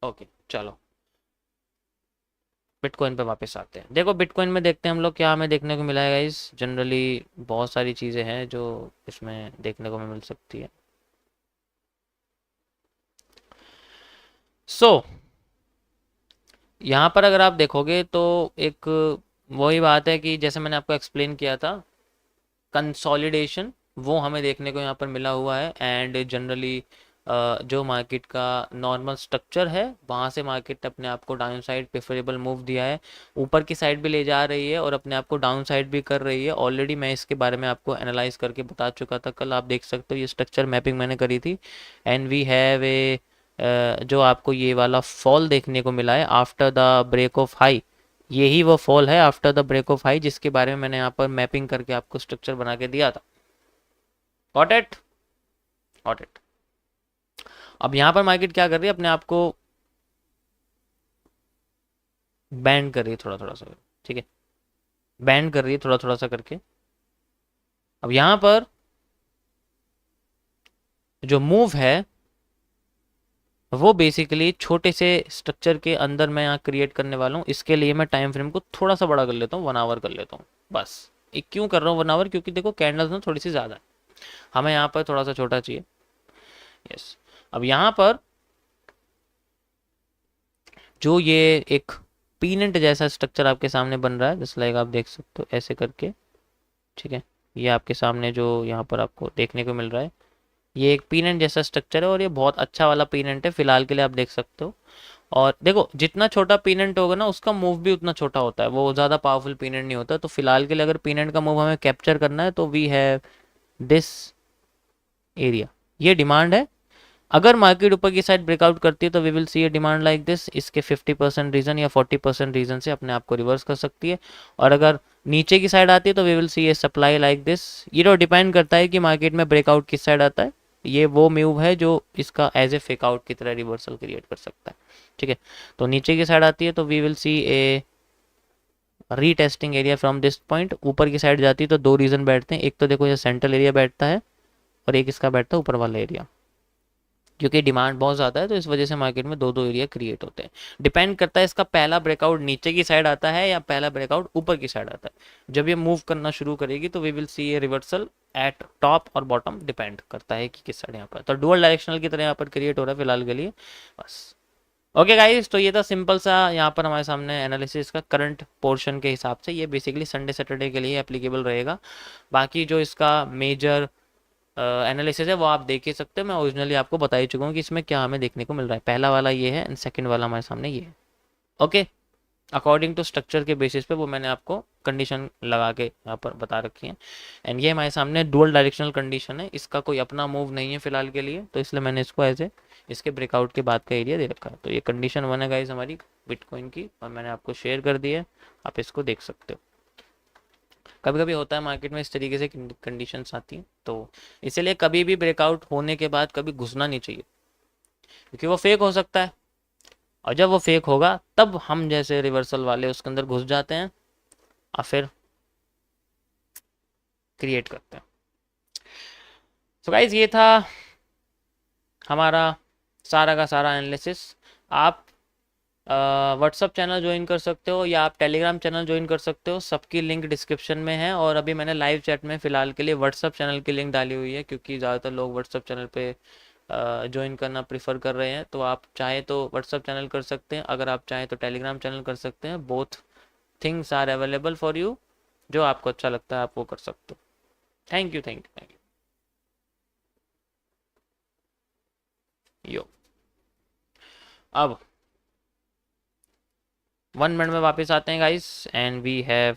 Okay चलो bitcoin पे वापस आते हैं। देखो बिटकॉइन में देखते हैं हम लोग क्या हमें देखने को मिला है गाइस। जनरली बहुत सारी चीज़ें हैं जो इसमें देखने को हमें मिल सकती है। सो यहाँ पर अगर आप देखोगे तो एक वही बात है कि जैसे मैंने आपको एक्सप्लेन किया था, कंसोलिडेशन वो हमें देखने को यहाँ पर मिला हुआ है। एंड जनरली जो मार्केट का नॉर्मल स्ट्रक्चर है वहाँ से मार्केट अपने आप को डाउन साइड प्रेफरेबल मूव दिया है, ऊपर की साइड भी ले जा रही है और अपने आप को डाउन साइड भी कर रही है। ऑलरेडी मैं इसके बारे में आपको एनालाइज करके बता चुका था कल, आप देख सकते हो ये स्ट्रक्चर मैपिंग मैंने करी थी। एंड वी हैव ए जो आपको ये वाला फॉल देखने को मिला है after the break of high, यही वो फॉल है after the break of high जिसके बारे में मैंने यहाँ पर मैपिंग करके आपको स्ट्रक्चर बना के दिया था। Got it, got it. अब यहाँ पर मार्केट क्या कर रही है, अपने आप को बैंड कर रही है थोड़ा थोड़ा सा, ठीक है, बैंड कर रही है थोड़ा थोड़ा सा करके। अब यहाँ पर जो मूव है वो बेसिकली छोटे से स्ट्रक्चर के अंदर मैं यहाँ क्रिएट करने वाला हूँ। इसके लिए मैं टाइम फ्रेम को थोड़ा सा बड़ा कर लेता हूँ, 1 आवर कर लेता हूँ बस। एक क्यों कर रहा हूँ 1 आवर, क्योंकि देखो कैंडल्स ना थोड़ी सी ज़्यादा है, हमें यहाँ पर थोड़ा सा छोटा चाहिए। यस। अब यहाँ पर जो ये एक पीनेंट जैसा स्ट्रक्चर आपके सामने बन रहा है, जस्ट लाइक आप देख सकते हो ऐसे करके, ठीक है, ये आपके सामने जो यहाँ पर आपको देखने को मिल रहा है ये एक पीनेंट जैसा स्ट्रक्चर है और ये बहुत अच्छा वाला पीनेंट है फिलहाल के लिए, आप देख सकते हो। और देखो जितना छोटा पीनेंट होगा ना उसका मूव भी उतना छोटा होता है, वो ज़्यादा पावरफुल पीनेंट नहीं होता। तो फिलहाल के लिए अगर पीनेंट का मूव हमें कैप्चर करना है तो वी हैव दिस एरिया, ये डिमांड है। अगर मार्केट ऊपर की साइड ब्रेकआउट करती है तो we will see a demand like this, इसके 50% रीजन या 40% रीजन से अपने आप को रिवर्स कर सकती है। और अगर नीचे की साइड आती है तो we will see a supply like this. ये तो डिपेंड करता है कि मार्केट में ब्रेकआउट किस साइड आता है, ये वो मूव है जो इसका एज ए फेक आउट की तरह रिवर्सल क्रिएट कर सकता है, ठीक है। तो नीचे की साइड आती है तो we will see a retesting area from this point. ऊपर की साइड जाती है तो दो रीजन बैठते हैं, एक तो देखो ये सेंट्रल एरिया बैठता है और एक इसका बैठता है ऊपर वाला एरिया। क्योंकि डिमांड बहुत ज़्यादा है तो इस वजह से मार्केट में दो दो एरिया क्रिएट होते हैं। डिपेंड करता है इसका पहला ब्रेकआउट नीचे की साइड आता है या पहला ब्रेकआउट ऊपर की साइड आता है। जब ये मूव करना शुरू करेगी तो we will see a reversal at top और बॉटम, डिपेंड करता है कि किस साइड यहाँ पर। तो डुअल डायरेक्शनल की तरह यहाँ पर क्रिएट हो रहा है फिलहाल के लिए बस। ओके गाइस, तो ये था सिंपल सा यहाँ पर हमारे सामने एनालिसिस का करंट पोर्शन के हिसाब से। ये बेसिकली संडे सैटरडे के लिए एप्लीकेबल रहेगा। बाकी जो इसका मेजर एनालिसिस है वो आप देख ही सकते हो, मैं ओरिजिनली आपको बता ही चुका हूँ कि इसमें क्या हमें देखने को मिल रहा है। पहला वाला ये है एंड सेकंड वाला हमारे सामने ये है। ओके, अकॉर्डिंग टू स्ट्रक्चर के बेसिस पे वो मैंने आपको कंडीशन लगा के यहाँ पर बता रखी है। एंड ये हमारे सामने डुअल डायरेक्शनल कंडीशन है, इसका कोई अपना मूव नहीं है फिलहाल के लिए, तो इसलिए मैंने इसको एज ए इसके ब्रेकआउट के बाद का एरिया दे रखा है। तो ये कंडीशन 1 है गाइस हमारी बिटकॉइन की, और मैंने आपको शेयर कर दी है, आप इसको देख सकते हो। कभी कभी होता है मार्केट में इस तरीके से कंडीशंस आती हैं, तो इसीलिए कभी भी ब्रेकआउट होने के बाद कभी घुसना नहीं चाहिए, क्योंकि वो फेक हो सकता है। और जब वो फेक होगा तब हम जैसे रिवर्सल वाले उसके अंदर घुस जाते हैं और फिर क्रिएट करते हैं। सो गाइज ये था हमारा सारा का सारा एनालिसिस। आप व्हाट्सअप चैनल ज्वाइन कर सकते हो या आप टेलीग्राम चैनल ज्वाइन कर सकते हो, सबकी लिंक डिस्क्रिप्शन में है। और अभी मैंने लाइव चैट में फ़िलहाल के लिए व्हाट्सअप चैनल की लिंक डाली हुई है, क्योंकि ज़्यादातर लोग व्हाट्सअप चैनल पे ज्वाइन करना प्रीफर कर रहे हैं। तो आप चाहे तो व्हाट्सअप चैनल कर सकते हैं, अगर आप चाहें तो टेलीग्राम चैनल कर सकते हैं। Both things are available for you, जो आपको अच्छा लगता है आप वो कर सकते हो। Thank you, thank you, thank you. Yo, अब 1 मिनट में वापस आते हैं guys, and we have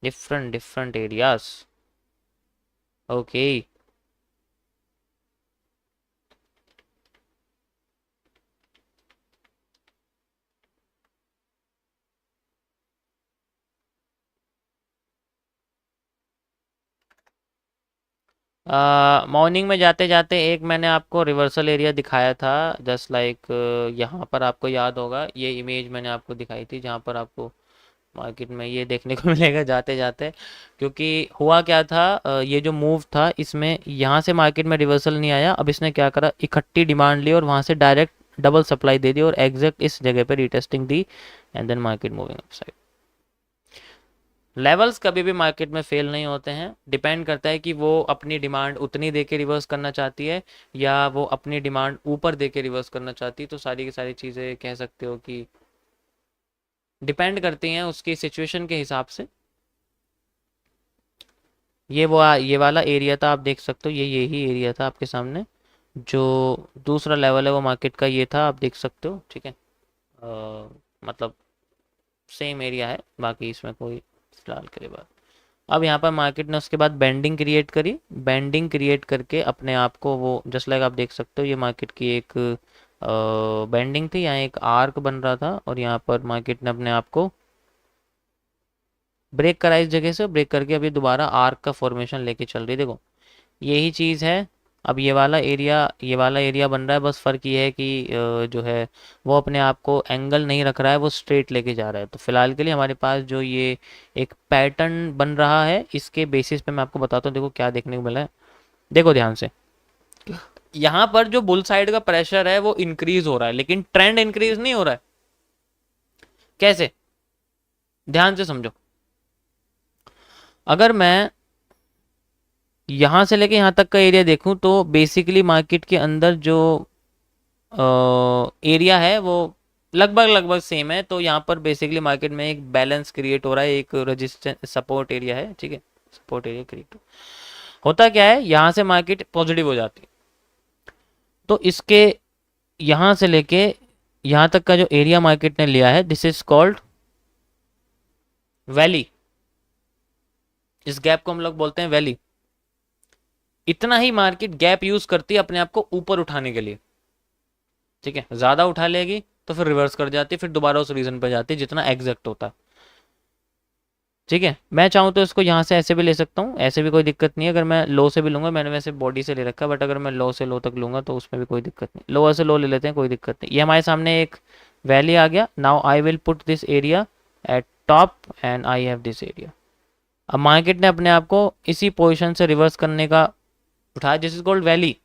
different areas. Okay, morning में जाते जाते एक मैंने आपको रिवर्सल एरिया दिखाया था, जस्ट लाइक यहाँ पर आपको याद होगा ये इमेज मैंने आपको दिखाई थी, जहाँ पर आपको मार्केट में ये देखने को मिलेगा जाते जाते। क्योंकि हुआ क्या था, ये जो मूव था इसमें यहाँ से मार्केट में रिवर्सल नहीं आया, अब इसने क्या करा, इकट्ठी डिमांड ली और वहाँ से डायरेक्ट डबल सप्लाई दे दी और एग्जैक्ट इस जगह पे रीटेस्टिंग दी and then market moving upside. Levels कभी भी मार्केट में फेल नहीं होते हैं, डिपेंड करता है कि वो अपनी डिमांड उतनी दे के रिवर्स करना चाहती है या वो अपनी डिमांड ऊपर दे के रिवर्स करना चाहती है। तो सारी की सारी चीज़ें कह सकते हो कि डिपेंड करती हैं उसकी सिचुएशन के हिसाब से। ये वाला एरिया था, आप देख सकते हो, ये यही एरिया था आपके सामने। जो दूसरा लेवल है वो मार्केट का ये था, आप देख सकते हो, ठीक है। मतलब सेम एरिया है, बाकी इसमें कोई फिलहाल के लिए बात। अब यहाँ पर मार्केट ने उसके बाद बेंडिंग क्रिएट करी, बेंडिंग क्रिएट करके अपने आप को वो जस्ट लाइक आप देख सकते हो, ये मार्केट की एक बेंडिंग थी, यहाँ एक आर्क बन रहा था और यहाँ पर मार्केट ने अपने आप को ब्रेक करा इस जगह से, ब्रेक करके अभी दोबारा आर्क का फॉर्मेशन लेके चल रही है। देखो यही चीज़ है। अब ये वाला एरिया बन रहा है, बस फ़र्क ये है कि जो है वो अपने आप को एंगल नहीं रख रहा है, वो स्ट्रेट लेके जा रहा है। तो फिलहाल के लिए हमारे पास जो ये एक पैटर्न बन रहा है, इसके बेसिस पे मैं आपको बताता हूँ। देखो क्या देखने को मिला है, देखो ध्यान से। यहाँ पर जो बुल साइड का प्रेशर है वो इंक्रीज हो रहा है, लेकिन ट्रेंड इंक्रीज नहीं हो रहा है। कैसे, ध्यान से समझो। अगर मैं यहाँ से लेके यहाँ तक का एरिया देखूं तो बेसिकली मार्केट के अंदर जो एरिया है वो लगभग लगभग सेम है। तो यहाँ पर बेसिकली मार्केट में एक बैलेंस क्रिएट हो रहा है, एक रेजिस्टेंस सपोर्ट एरिया है, ठीक है। सपोर्ट एरिया क्रिएट होता क्या है, यहाँ से मार्केट पॉजिटिव हो जाती है। तो इसके यहाँ से लेके यहाँ तक का जो एरिया मार्केट ने लिया है, दिस इज कॉल्ड वैली। इस गैप को हम लोग बोलते हैं वैली। इतना ही मार्केट गैप यूज करती है अपने आप को ऊपर उठाने के लिए, ठीक है। ज्यादा उठा लेगी तो फिर रिवर्स कर जाती है, फिर दोबारा उस रीजन पर जाती है जितना एग्जैक्ट होता है, ठीक है। मैं चाहूँ तो इसको यहाँ से ऐसे भी ले सकता हूँ, ऐसे भी कोई दिक्कत नहीं है। अगर मैं लो से भी लूंगा, मैंने वैसे बॉडी से ले रखा है, बट अगर मैं लो से लो तक लूंगा तो उसमें भी कोई दिक्कत नहीं। लोअर से लो ले लेते हैं, कोई दिक्कत नहीं। ये हमारे सामने एक वैली आ गया। Now I will put this area at top and I have this area. अब मार्केट ने अपने आप को इसी पोजिशन से रिवर्स करने का उठाया, दिस इज कॉल्ड वैली।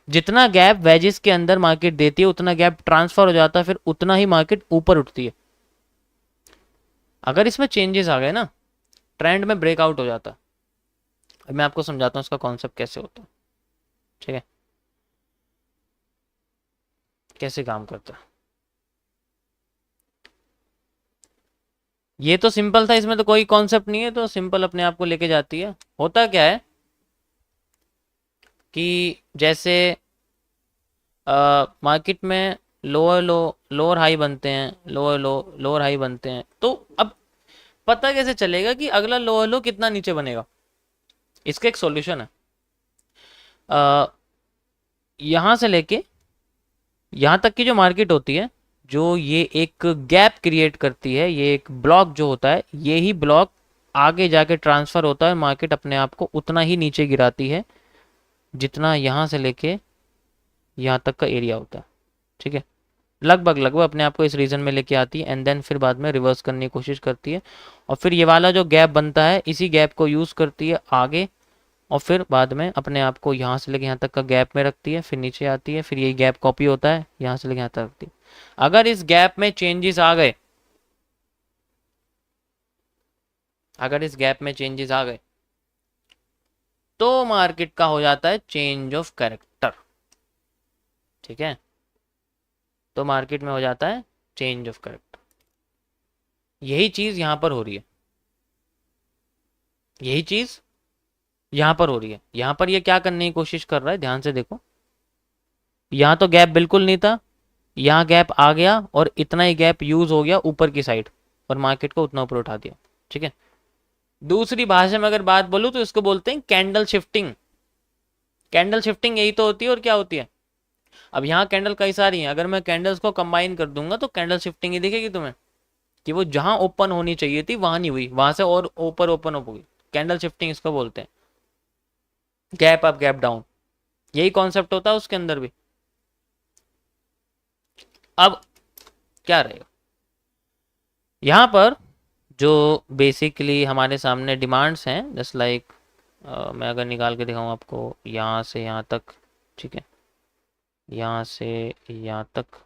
जितना गैप वेजिस के अंदर मार्केट देती है उतना गैप ट्रांसफर हो जाता है, फिर उतना ही मार्केट ऊपर उठती है। अगर इसमें चेंजेस आ गए ना, ट्रेंड में ब्रेकआउट हो जाता है। अब मैं आपको समझाता हूँ इसका कॉन्सेप्ट कैसे होता है, ठीक है, कैसे काम करता है। ये तो सिंपल था, इसमें तो कोई कॉन्सेप्ट नहीं है, तो सिंपल अपने आप को लेके जाती है। होता क्या है कि जैसे मार्केट में लोअर हाई बनते हैं, लोअर हाई बनते हैं, तो अब पता कैसे चलेगा कि अगला लोअर लो कितना नीचे बनेगा। इसका एक सॉल्यूशन है। यहाँ से लेके यहाँ तक की जो मार्केट होती है, जो ये एक गैप क्रिएट करती है, ये एक ब्लॉक जो होता है, ये ही ब्लॉक आगे जाके ट्रांसफर होता है, मार्केट अपने आप को उतना ही नीचे गिराती है जितना यहाँ से लेके यहाँ तक का एरिया होता है, ठीक है। लगभग लगभग अपने आप को इस रीजन में लेके आती है एंड देन फिर बाद में रिवर्स करने की कोशिश करती है, और फिर ये वाला जो गैप बनता है इसी गैप को यूज़ करती है आगे, और फिर बाद में अपने आप को यहाँ से लेके यहाँ तक का गैप में रखती है, फिर नीचे आती है, फिर यही गैप कॉपी होता है, यहाँ से लेके यहाँ तक रखती है। अगर इस गैप में चेंजेस आ गए, अगर इस गैप में चेंजेस आ गए तो मार्केट का हो जाता है चेंज ऑफ कैरेक्टर, ठीक है। तो मार्केट में हो जाता है चेंज ऑफ कैरेक्टर। यही चीज यहां पर हो रही है, यही चीज यहां पर हो रही है। यहां पर ये क्या करने की कोशिश कर रहा है, ध्यान से देखो। यहां तो गैप बिल्कुल नहीं था, यहाँ गैप आ गया और इतना ही गैप यूज हो गया ऊपर की साइड और मार्केट को उतना ऊपर उठा दिया, ठीक है। दूसरी भाषा में अगर बात बोलूं तो इसको बोलते हैं कैंडल शिफ्टिंग। कैंडल शिफ्टिंग यही तो होती है, और क्या होती है। अब यहाँ कैंडल कई सारी हैं, अगर मैं कैंडल्स को कंबाइन कर दूंगा तो कैंडल शिफ्टिंग ही दिखेगी तुम्हें, कि वो जहां ओपन होनी चाहिए थी वहां नहीं हुई, वहां से और ऊपर ओपन हो गई। कैंडल शिफ्टिंग इसको बोलते हैं, गैप अप गैप डाउन, यही कॉन्सेप्ट होता है उसके अंदर भी। अब क्या रहेगा यहाँ पर, जो बेसिकली हमारे सामने डिमांड्स हैं, जस्ट लाइक मैं अगर निकाल के दिखाऊं आपको यहाँ से यहाँ तक, ठीक है। यहाँ से यहाँ तक